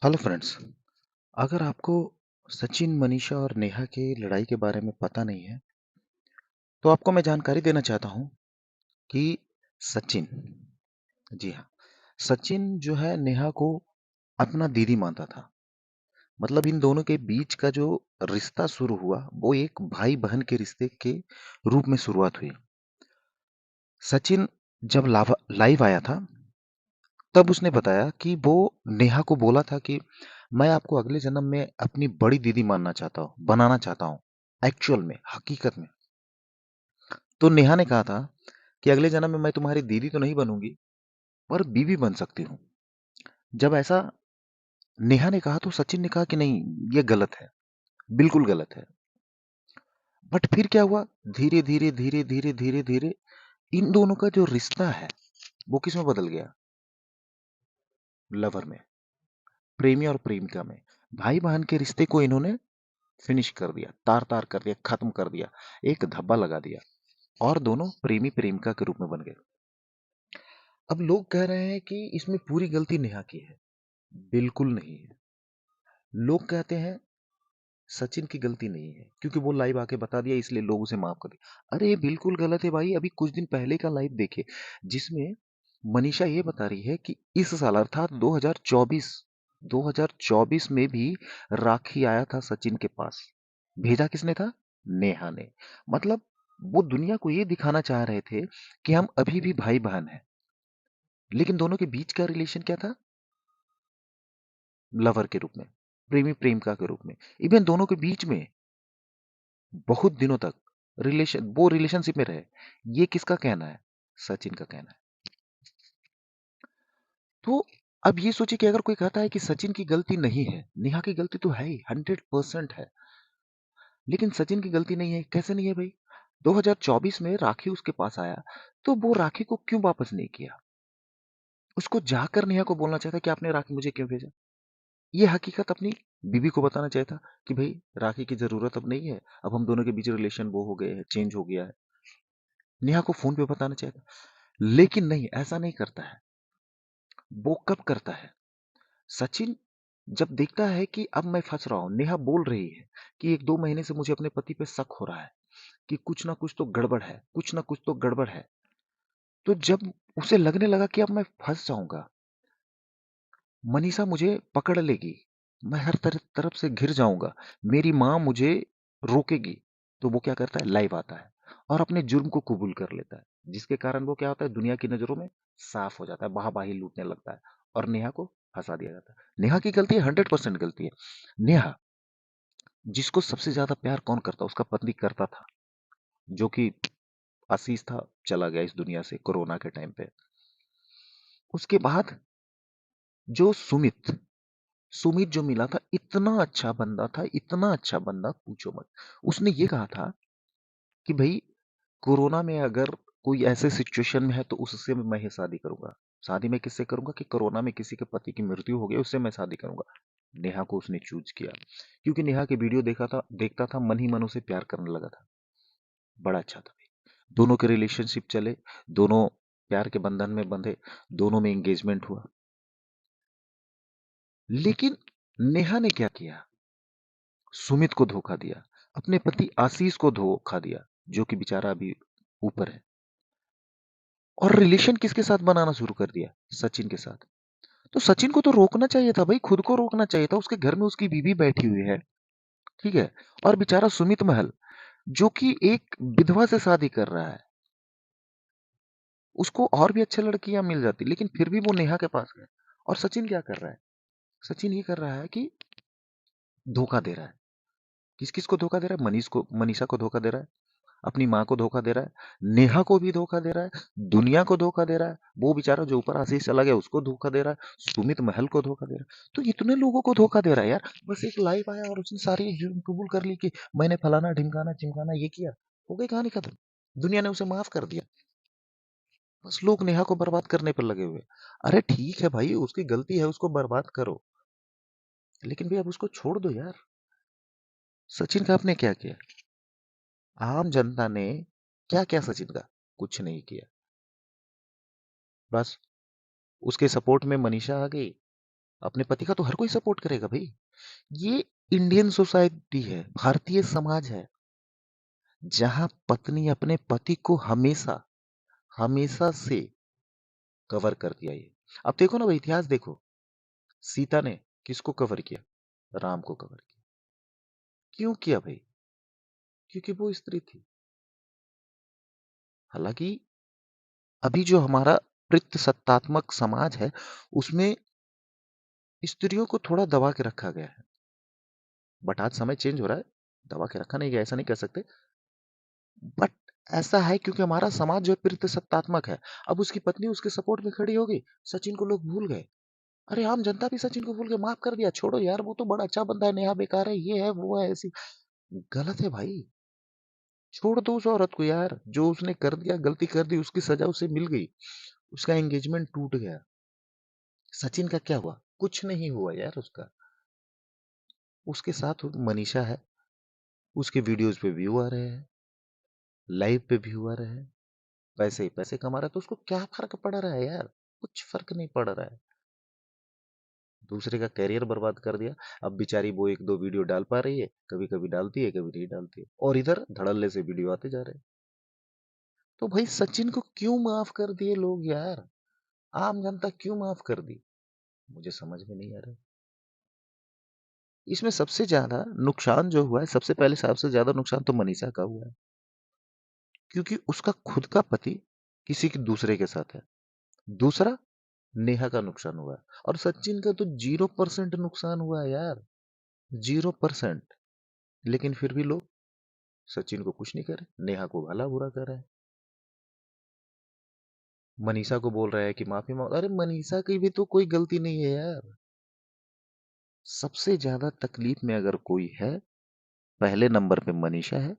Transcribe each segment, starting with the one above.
Hello friends. अगर आपको सचिन, मनीषा और नेहा की लड़ाई के बारे में पता नहीं है तो आपको मैं जानकारी देना चाहता हूं कि सचिन, जी हाँ, सचिन जो है नेहा को अपना दीदी मानता था। मतलब इन दोनों के बीच का जो रिश्ता शुरू हुआ वो एक भाई बहन के रिश्ते के रूप में शुरुआत हुई। सचिन जब लाइव आया था तब उसने बताया कि वो नेहा को बोला था कि मैं आपको अगले जन्म में अपनी बड़ी दीदी मानना चाहता हूँ, बनाना चाहता हूँ। एक्चुअल में, हकीकत में। तो नेहा ने कहा था कि अगले जन्म में मैं तुम्हारी दीदी तो नहीं बनूंगी, पर बीवी बन सकती हूँ। जब ऐसा नेहा ने कहा तो सचिन ने कहा कि नहीं, ये गलत है, बिल्कुल गलत है। बट फिर क्या हुआ? धीरे धीरे धीरे धीरे धीरे धीरे इन दोनों का जो रिश्ता है वो किस में बदल गया? लवर में, प्रेमी और प्रेमिका में। भाई बहन के रिश्ते को इन्होंने फिनिश कर दिया, तार तार कर दिया, खत्म कर दिया, एक धब्बा लगा दिया और दोनों प्रेमी प्रेमिका के रूप में बन गए। अब लोग कह रहे हैं कि इसमें पूरी गलती नेहा की है। बिल्कुल नहीं है। लोग कहते हैं सचिन की गलती नहीं है क्योंकि वो लाइव आके बता दिया इसलिए लोग उसे माफ कर दिया। अरे बिल्कुल गलत है भाई। अभी कुछ दिन पहले का लाइव देखे जिसमें मनीषा ये बता रही है कि इस साल अर्थात 2024 में भी राखी आया था सचिन के पास। भेजा किसने था? नेहा ने। मतलब वो दुनिया को ये दिखाना चाह रहे थे कि हम अभी भी भाई बहन हैं। लेकिन दोनों के बीच का रिलेशन क्या था? लवर के रूप में, प्रेमी प्रेमिका के रूप में। इवन दोनों के बीच में बहुत दिनों तक वो रिलेशनशिप में रहे। ये किसका कहना है? सचिन का कहना है। तो अब ये सोचिए कि अगर कोई कहता है कि सचिन की गलती नहीं है, नेहा की गलती तो है ही, 100% है। लेकिन सचिन की गलती नहीं है, कैसे नहीं है भाई? 2024 में राखी उसके पास आया तो वो राखी को क्यों वापस नहीं किया? उसको जाकर नेहा को बोलना चाहता कि आपने राखी मुझे क्यों भेजा। ये हकीकत अपनी बीवी को बताना चाहता कि भाई राखी की जरूरत अब नहीं है, अब हम दोनों के बीच रिलेशन वो हो गए हैं, चेंज हो गया है। नेहा को फोन पे बताना चाहता। लेकिन नहीं, ऐसा नहीं करता है। वो कब करता है? सचिन जब देखता है कि अब मैं फंस रहा हूं, नेहा बोल रही है कि 1-2 महीने से मुझे अपने पति पे शक हो रहा है कि कुछ ना कुछ तो गड़बड़ है, कुछ ना कुछ तो गड़बड़ है। तो जब उसे लगने लगा कि अब मैं फंस जाऊंगा, मनीषा मुझे पकड़ लेगी, मैं हर तरफ से घिर जाऊंगा, मेरी माँ मुझे रोकेगी, तो वो क्या करता है? लाइव आता है और अपने जुर्म को कबूल कर लेता है। जिसके कारण वो क्या होता है? दुनिया की नजरों में साफ हो जाता है, वाहवाही लूटने लगता है और नेहा को फंसा दिया जाता है। नेहा की गलती है, 100% गलती है। नेहा, जिसको सबसे ज्यादा प्यार कौन करता? उसका पत्नी करता था, जो कि आशीष था, चला गया इस दुनिया से कोरोना के टाइम पे। उसके बाद जो सुमित, सुमित जो मिला था, इतना अच्छा बंदा था, इतना अच्छा बंदा पूछो मत। उसने ये कहा था कि भाई कोरोना में अगर कोई ऐसे सिचुएशन में है तो उससे मैं ही शादी करूंगा। शादी मैं किससे करूंगा? कि कोरोना में किसी के पति की मृत्यु हो गई, उससे मैं शादी करूंगा। नेहा को उसने चूज किया क्योंकि नेहा के वीडियो देखता था, मन ही मन उसे प्यार करने लगा था। बड़ा अच्छा था भाई। दोनों के रिलेशनशिप चले, दोनों प्यार के बंधन में बंधे, दोनों में एंगेजमेंट हुआ। लेकिन नेहा ने क्या किया? सुमित को धोखा दिया, अपने पति आशीष को धोखा दिया, जो कि बेचारा अभी ऊपर है। और रिलेशन किसके साथ बनाना शुरू कर दिया? सचिन के साथ। तो सचिन को तो रोकना चाहिए था भाई, खुद को रोकना चाहिए था। उसके घर में उसकी बीवी बैठी हुई है, ठीक है, और बेचारा सुमित महल जो कि एक विधवा से शादी कर रहा है, उसको और भी अच्छे लड़कियां मिल जाती, लेकिन फिर भी वो नेहा के पास गया। और सचिन क्या कर रहा है? सचिन ये कर रहा है कि धोखा दे रहा है। किस किस को धोखा दे रहा है? मनीषा को धोखा दे रहा है, अपनी माँ को धोखा दे रहा है, नेहा को भी धोखा दे रहा है, दुनिया को धोखा दे रहा है, वो बेचारा जो ऊपर आशीष चला गया उसको धोखा दे रहा है, सुमित महल को धोखा दे रहा है। तो इतने लोगों को धोखा दे रहा है यार। बस एक लाइव आया और उसने सारी जुर्म कबूल कर ली कि मैंने फलाना ढिमकाना चिमकाना ये किया, हो गई कहानी खत्म। दुनिया ने उसे माफ कर दिया। बस लोग नेहा को बर्बाद करने पर लगे हुए। अरे ठीक है भाई, उसकी गलती है, उसको बर्बाद करो, लेकिन भाई अब उसको छोड़ दो यार। सचिन का आपने क्या किया? आम जनता ने क्या क्या सचिन का? कुछ नहीं किया। बस उसके सपोर्ट में मनीषा आ गई अपने पति का तो हर कोई सपोर्ट करेगा भाई। ये इंडियन सोसाइटी है, भारतीय समाज है, जहां पत्नी अपने पति को हमेशा हमेशा से कवर कर दिया। ये अब देखो ना भाई, इतिहास देखो, सीता ने किसको कवर किया? राम को कवर किया। क्यों किया भाई? क्योंकि वो स्त्री थी। हालांकि अभी जो हमारा पितृसत्तात्मक समाज है, उसमें स्त्रियों को थोड़ा दबा के रखा गया है। बट आज समय चेंज हो रहा है, दबा के रखा नहीं गया ऐसा नहीं कह सकते। बट ऐसा है क्योंकि हमारा समाज जो है पितृसत्तात्मक है। अब उसकी पत्नी उसके सपोर्ट में खड़ी होगी, सचिन को लोग भूल गए। अरे आम जनता भी सचिन को भूल के माफ कर दिया, छोड़ो यार वो तो बड़ा अच्छा बंदा है, नेहा बेकार है, ये है वो है, ऐसी। गलत है भाई। छोड़ दो उस औरत को यार, जो उसने कर दिया, गलती कर दी, उसकी सजा उसे मिल गई, उसका एंगेजमेंट टूट गया। सचिन का क्या हुआ? कुछ नहीं हुआ यार उसका। उसके साथ मनीषा है, उसके वीडियोस पे व्यू आ रहे हैं, लाइव पे व्यू आ रहे हैं, पैसे ही पैसे कमा रहा है, तो उसको क्या फर्क पड़ रहा है यार? कुछ फर्क नहीं पड़ रहा है। दूसरे का कैरियर बर्बाद कर दिया। अब बेचारी वो एक दो वीडियो डाल पा रही है, कभी कभी डालती है, कभी नहीं डालती है, और इधर धड़ल्ले से वीडियो आते जा रहे हैं। तो भाई सचिन को क्यों माफ कर दिए लोग यार? आम जनता क्यों माफ कर दी? मुझे समझ में नहीं आ रहा। इसमें सबसे ज्यादा नुकसान जो हुआ है, सबसे पहले सबसे ज्यादा नुकसान तो मनीषा का हुआ है, क्योंकि उसका खुद का पति किसी के दूसरे के साथ है। दूसरा, नेहा का नुकसान हुआ है। और सचिन का तो 0% नुकसान हुआ है यार, 0%। लेकिन फिर भी लोग सचिन को कुछ नहीं करे, नेहा को भला बुरा कर रहे हैं। मनीषा को बोल रहा है कि माफी मांग। अरे मनीषा की भी तो कोई गलती नहीं है यार। सबसे ज्यादा तकलीफ में अगर कोई है, पहले नंबर पे मनीषा है,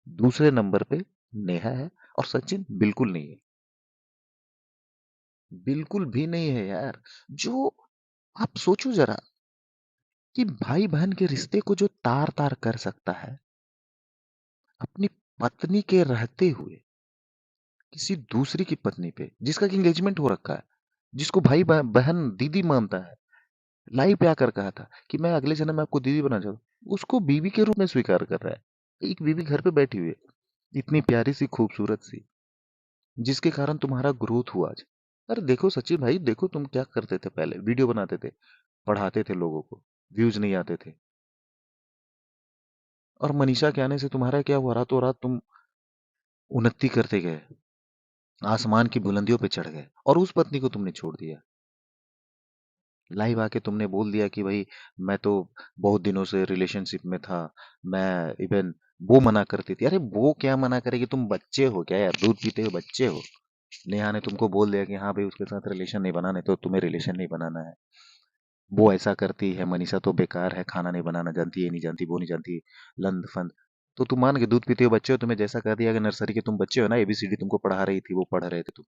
दूसरे नंबर पे नेहा है, और सचिन बिल्कुल नहीं है। बिल्कुल भी नहीं है यार। जो आप सोचो जरा कि भाई बहन के रिश्ते को जो तार तार कर सकता है, अपनी पत्नी के रहते हुए किसी दूसरी की पत्नी पे, जिसका कि एंगेजमेंट हो रखा है, जिसको भाई बहन दीदी मानता है, लाइव पे आकर कहा था कि मैं अगले जन्म में आपको दीदी बना जाऊं, उसको बीवी के रूप में स्वीकार कर रहा है। एक बीवी घर पे बैठी हुई है, इतनी प्यारी सी खूबसूरत सी, जिसके कारण तुम्हारा ग्रोथ हुआ आज। अरे देखो सचिन भाई, देखो तुम क्या करते थे, पहले वीडियो बनाते थे, पढ़ाते थे लोगों को, व्यूज नहीं आते थे, और मनीषा के आने से तुम्हारा क्या हुआ? रातों रात तुम उन्नति करते गए, आसमान की बुलंदियों पे चढ़ गए, और उस पत्नी को तुमने छोड़ दिया। लाइव आके तुमने बोल दिया कि भाई मैं तो बहुत दिनों से रिलेशनशिप में था, मैं इवन वो मना करती थी। अरे वो क्या मना करेगी? तुम बच्चे हो क्या यार? दूध पीते हो बच्चे हो? नेहा ने तुमको बोल दिया कि हाँ भाई उसके साथ रिलेशन नहीं बनाना है, तो तुम्हें रिलेशन नहीं बनाना है। वो ऐसा करती है, मनीषा तो बेकार है, खाना नहीं बनाना जानती, ये नहीं जानती, वो नहीं जानती, लंद फंद। तो तुम मान के दूध पीते हो बच्चे हो, तुम्हें जैसा कह दिया कि नर्सरी के तुम बच्चे हो ना, एबीसीडी तुमको पढ़ा रही थी, वो पढ़ रहे थे तुम।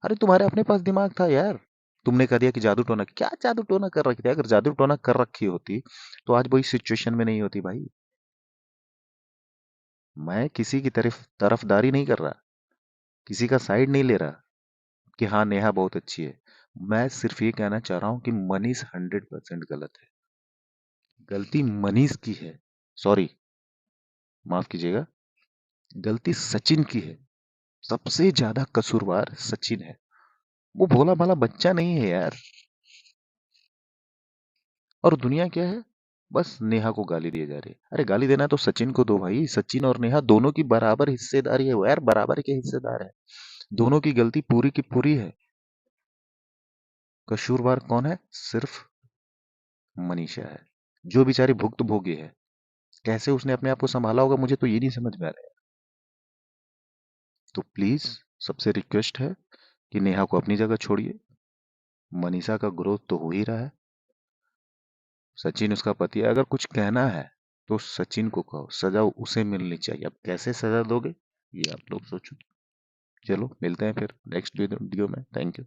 अरे तुम्हारे अपने पास दिमाग था यार। तुमने कह दिया कि जादू टोना। क्या जादू टोना कर रखी थी? अगर जादू टोना कर रखी होती तो आज वही सिचुएशन में नहीं होती भाई। मैं किसी की तरफदारी नहीं कर रहा, किसी का साइड नहीं ले रहा कि हाँ नेहा बहुत अच्छी है। मैं सिर्फ ये कहना चाह रहा हूं कि मनीष 100% गलत है। गलती मनीष की है, सॉरी, माफ कीजिएगा, गलती सचिन की है। सबसे ज्यादा कसूरवार सचिन है। वो भोला भाला बच्चा नहीं है यार। और दुनिया क्या है, बस नेहा को गाली दिए जा रही है। अरे गाली देना है तो सचिन को दो भाई। सचिन और नेहा दोनों की बराबर हिस्सेदारी है वो यार, बराबर के हिस्सेदार है। दोनों की गलती पूरी की पूरी है। कसूरवार कौन है? सिर्फ मनीषा है, जो बेचारी भुक्त भोगी है। कैसे उसने अपने आप को संभाला होगा, मुझे तो ये नहीं समझ में आ रहा है। तो प्लीज सबसे रिक्वेस्ट है कि नेहा को अपनी जगह छोड़िए। मनीषा का ग्रोथ तो हो ही रहा है, सचिन उसका पति है। अगर कुछ कहना है तो सचिन को कहो, सजा उसे मिलनी चाहिए। अब कैसे सजा दोगे, ये आप लोग सोचो। चलो मिलते हैं फिर नेक्स्ट वीडियो में। Thank you.